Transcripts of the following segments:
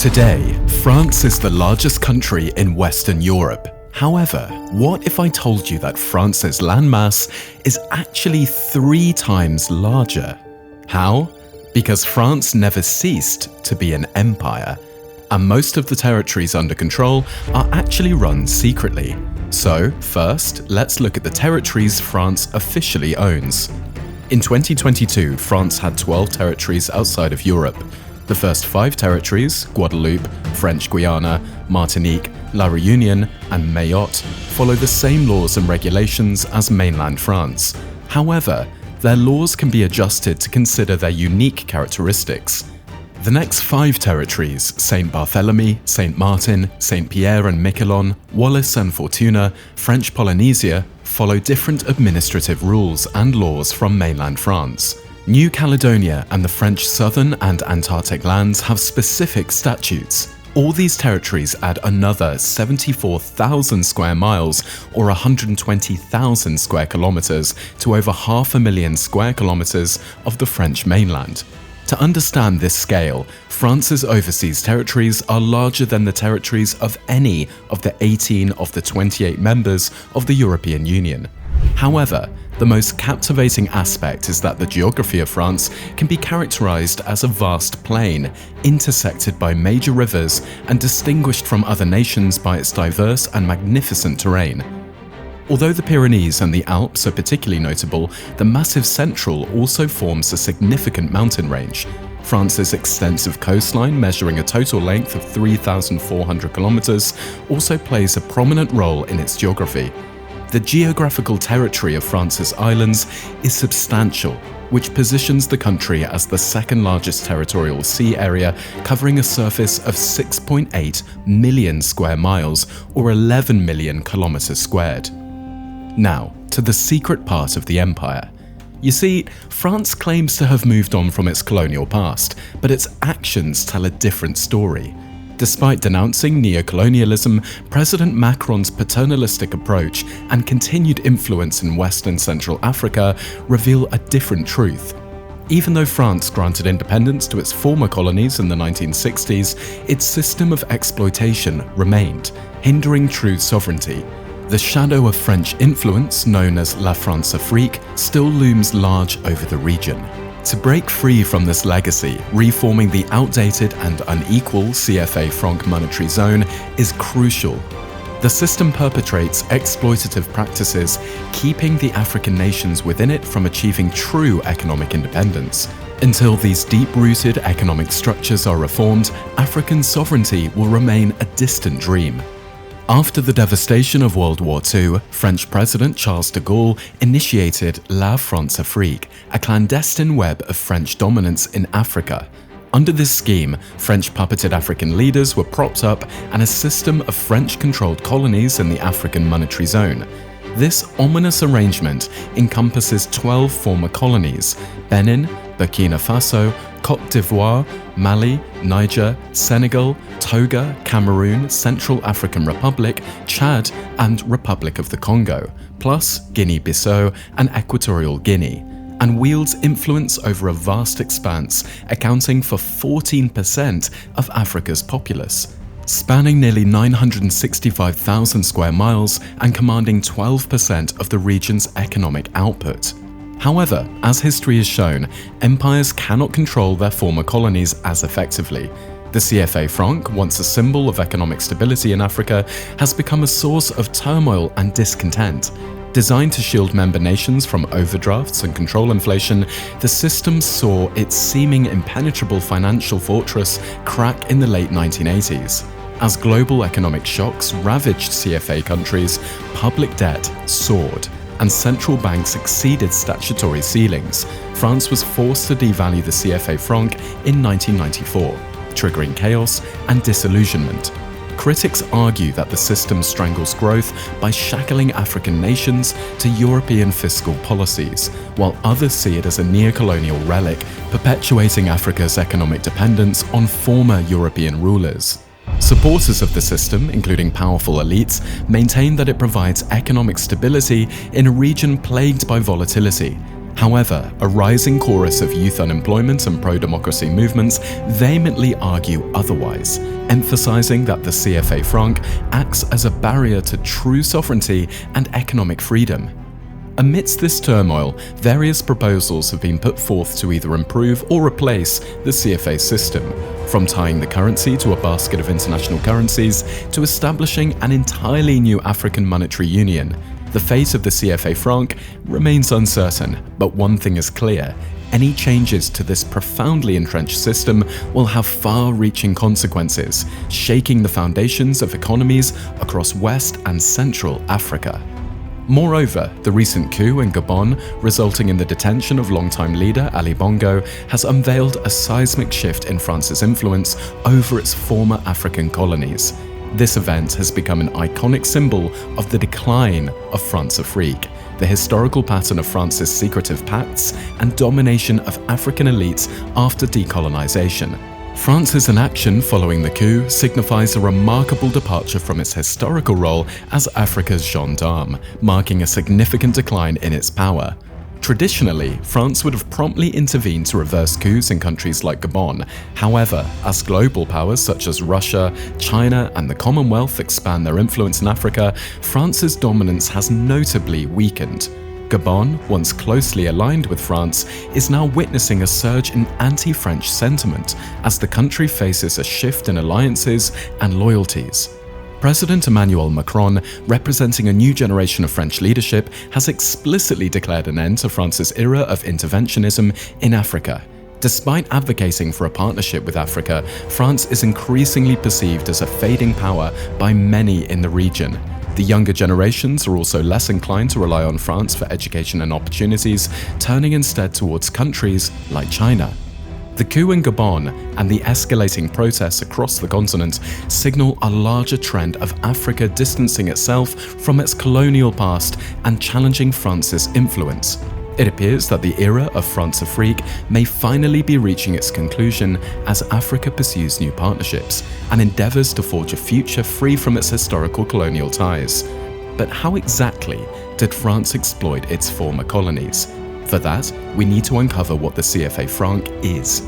Today, France is the largest country in Western Europe. However, what if I told you that France's landmass is actually 3 times larger? How? Because France never ceased to be an empire, and most of the territories under control are actually run secretly. So, first, let's look at the territories France officially owns. In 2022, France had 12 territories outside of Europe. The first 5 territories, Guadeloupe, French Guiana, Martinique, La Réunion, and Mayotte, follow the same laws and regulations as mainland France. However, their laws can be adjusted to consider their unique characteristics. The next 5 territories, Saint Barthélemy, Saint Martin, Saint Pierre and Miquelon, Wallis and Fortuna, French Polynesia, follow different administrative rules and laws from mainland France. New Caledonia and the French Southern and Antarctic lands have specific statutes. All these territories add another 74,000 square miles or 120,000 square kilometers to over 500,000 square kilometers of the French mainland. To understand this scale, France's overseas territories are larger than the territories of any of the 18 of the 28 members of the European Union. However, the most captivating aspect is that the geography of France can be characterized as a vast plain, intersected by major rivers and distinguished from other nations by its diverse and magnificent terrain. Although the Pyrenees and the Alps are particularly notable, the massive Central also forms a significant mountain range. France's extensive coastline, measuring a total length of 3,400 kilometers, also plays a prominent role in its geography. The geographical territory of France's islands is substantial, which positions the country as the second largest territorial sea area, covering a surface of 6.8 million square miles or 11 million kilometers squared. Now, to the secret part of the empire. You see, France claims to have moved on from its colonial past, but its actions tell a different story. Despite denouncing neocolonialism, President Macron's paternalistic approach and continued influence in West and Central Africa reveal a different truth. Even though France granted independence to its former colonies in the 1960s, its system of exploitation remained, hindering true sovereignty. The shadow of French influence, known as La Franceafrique, still looms large over the region. To break free from this legacy, reforming the outdated and unequal CFA Franc monetary zone is crucial. The system perpetrates exploitative practices, keeping the African nations within it from achieving true economic independence. Until these deep-rooted economic structures are reformed, African sovereignty will remain a distant dream. After the devastation of World War II, French President Charles de Gaulle initiated La Franceafrique, a clandestine web of French dominance in Africa. Under this scheme, French puppeted African leaders were propped up and a system of French-controlled colonies in the African monetary zone. This ominous arrangement encompasses 12 former colonies: Benin, Burkina Faso, Côte d'Ivoire, Mali, Niger, Senegal, Togo, Cameroon, Central African Republic, Chad, and Republic of the Congo, plus Guinea-Bissau and Equatorial Guinea, and wields influence over a vast expanse, accounting for 14% of Africa's populace. Spanning nearly 965,000 square miles and commanding 12% of the region's economic output. However, as history has shown, empires cannot control their former colonies as effectively. The CFA Franc, once a symbol of economic stability in Africa, has become a source of turmoil and discontent. Designed to shield member nations from overdrafts and control inflation, the system saw its seeming impenetrable financial fortress crack in the late 1980s. As global economic shocks ravaged CFA countries, public debt soared, and central banks exceeded statutory ceilings. France was forced to devalue the CFA franc in 1994, triggering chaos and disillusionment. Critics argue that the system strangles growth by shackling African nations to European fiscal policies, while others see it as a neocolonial relic, perpetuating Africa's economic dependence on former European rulers. Supporters of the system, including powerful elites, maintain that it provides economic stability in a region plagued by volatility. However, a rising chorus of youth unemployment and pro-democracy movements vehemently argue otherwise, emphasizing that the CFA Franc acts as a barrier to true sovereignty and economic freedom. Amidst this turmoil, various proposals have been put forth to either improve or replace the CFA system, from tying the currency to a basket of international currencies to establishing an entirely new African monetary union. The fate of the CFA Franc remains uncertain, but one thing is clear: any changes to this profoundly entrenched system will have far-reaching consequences, shaking the foundations of economies across West and Central Africa. Moreover, the recent coup in Gabon, resulting in the detention of longtime leader Ali Bongo, has unveiled a seismic shift in France's influence over its former African colonies. This event has become an iconic symbol of the decline of Franceafrique, the historical pattern of France's secretive pacts and domination of African elites after decolonization. France's inaction following the coup signifies a remarkable departure from its historical role as Africa's gendarme, marking a significant decline in its power. Traditionally, France would have promptly intervened to reverse coups in countries like Gabon. However, as global powers such as Russia, China, and the Commonwealth expand their influence in Africa, France's dominance has notably weakened. Gabon, once closely aligned with France, is now witnessing a surge in anti-French sentiment as the country faces a shift in alliances and loyalties. President Emmanuel Macron, representing a new generation of French leadership, has explicitly declared an end to France's era of interventionism in Africa. Despite advocating for a partnership with Africa, France is increasingly perceived as a fading power by many in the region. The younger generations are also less inclined to rely on France for education and opportunities, turning instead towards countries like China. The coup in Gabon and the escalating protests across the continent signal a larger trend of Africa distancing itself from its colonial past and challenging France's influence. It appears that the era of Franceafrique may finally be reaching its conclusion as Africa pursues new partnerships and endeavors to forge a future free from its historical colonial ties. But how exactly did France exploit its former colonies? For that, we need to uncover what the CFA Franc is.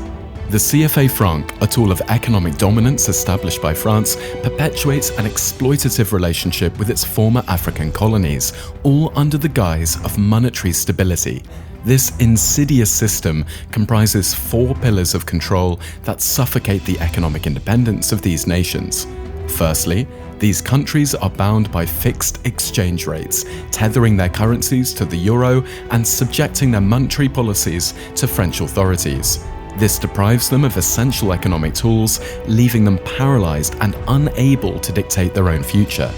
The CFA Franc, a tool of economic dominance established by France, perpetuates an exploitative relationship with its former African colonies, all under the guise of monetary stability. This insidious system comprises 4 pillars of control that suffocate the economic independence of these nations. Firstly, these countries are bound by fixed exchange rates, tethering their currencies to the euro and subjecting their monetary policies to French authorities. This deprives them of essential economic tools, leaving them paralyzed and unable to dictate their own future.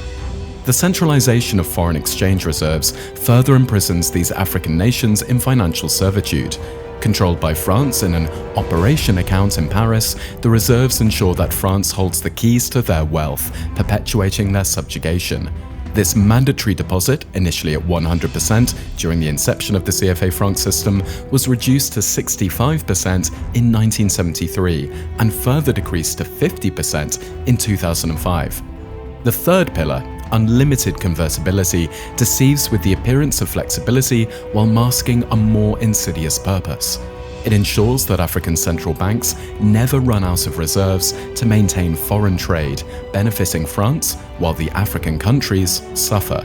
The centralization of foreign exchange reserves further imprisons these African nations in financial servitude. Controlled by France in an operation account in Paris, the reserves ensure that France holds the keys to their wealth, perpetuating their subjugation. This mandatory deposit, initially at 100% during the inception of the CFA Franc system, was reduced to 65% in 1973 and further decreased to 50% in 2005. The third pillar, unlimited convertibility, deceives with the appearance of flexibility while masking a more insidious purpose. It ensures that African central banks never run out of reserves to maintain foreign trade, benefiting France while the African countries suffer.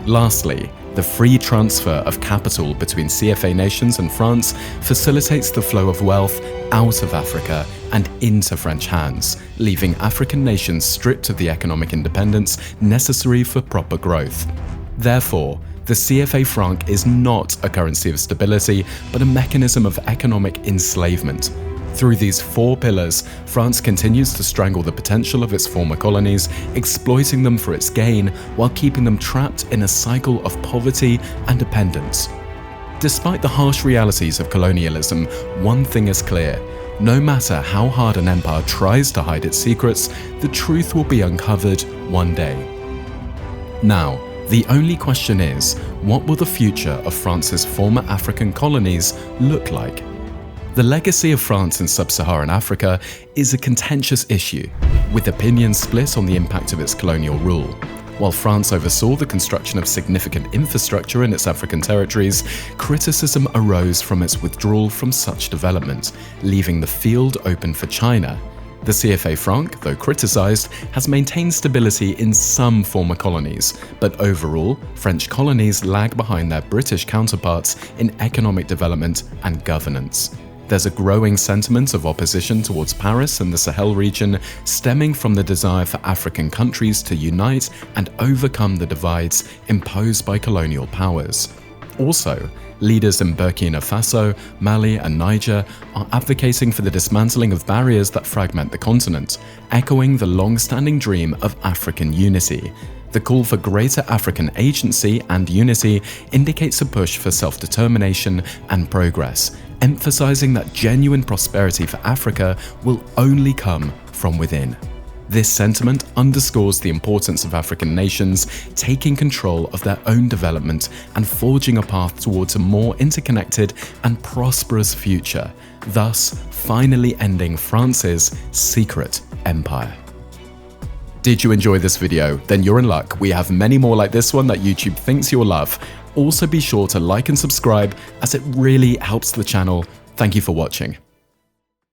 Lastly, the free transfer of capital between CFA nations and France facilitates the flow of wealth out of Africa and into French hands, leaving African nations stripped of the economic independence necessary for proper growth. Therefore, the CFA Franc is not a currency of stability, but a mechanism of economic enslavement. Through these 4 pillars, France continues to strangle the potential of its former colonies, exploiting them for its gain while keeping them trapped in a cycle of poverty and dependence. Despite the harsh realities of colonialism, one thing is clear: no matter how hard an empire tries to hide its secrets, the truth will be uncovered one day. Now, the only question is, what will the future of France's former African colonies look like? The legacy of France in sub-Saharan Africa is a contentious issue, with opinions split on the impact of its colonial rule. While France oversaw the construction of significant infrastructure in its African territories, criticism arose from its withdrawal from such development, leaving the field open for China. The CFA Franc, though criticized, has maintained stability in some former colonies, but overall, French colonies lag behind their British counterparts in economic development and governance. There's a growing sentiment of opposition towards Paris and the Sahel region, stemming from the desire for African countries to unite and overcome the divides imposed by colonial powers. Also, leaders in Burkina Faso, Mali, and Niger are advocating for the dismantling of barriers that fragment the continent, echoing the long-standing dream of African unity. The call for greater African agency and unity indicates a push for self-determination and progress, emphasizing that genuine prosperity for Africa will only come from within. This sentiment underscores the importance of African nations taking control of their own development and forging a path towards a more interconnected and prosperous future, thus finally ending France's secret empire. Did you enjoy this video? Then you're in luck. We have many more like this one that YouTube thinks you'll love. Also be sure to like and subscribe as it really helps the channel. Thank you for watching.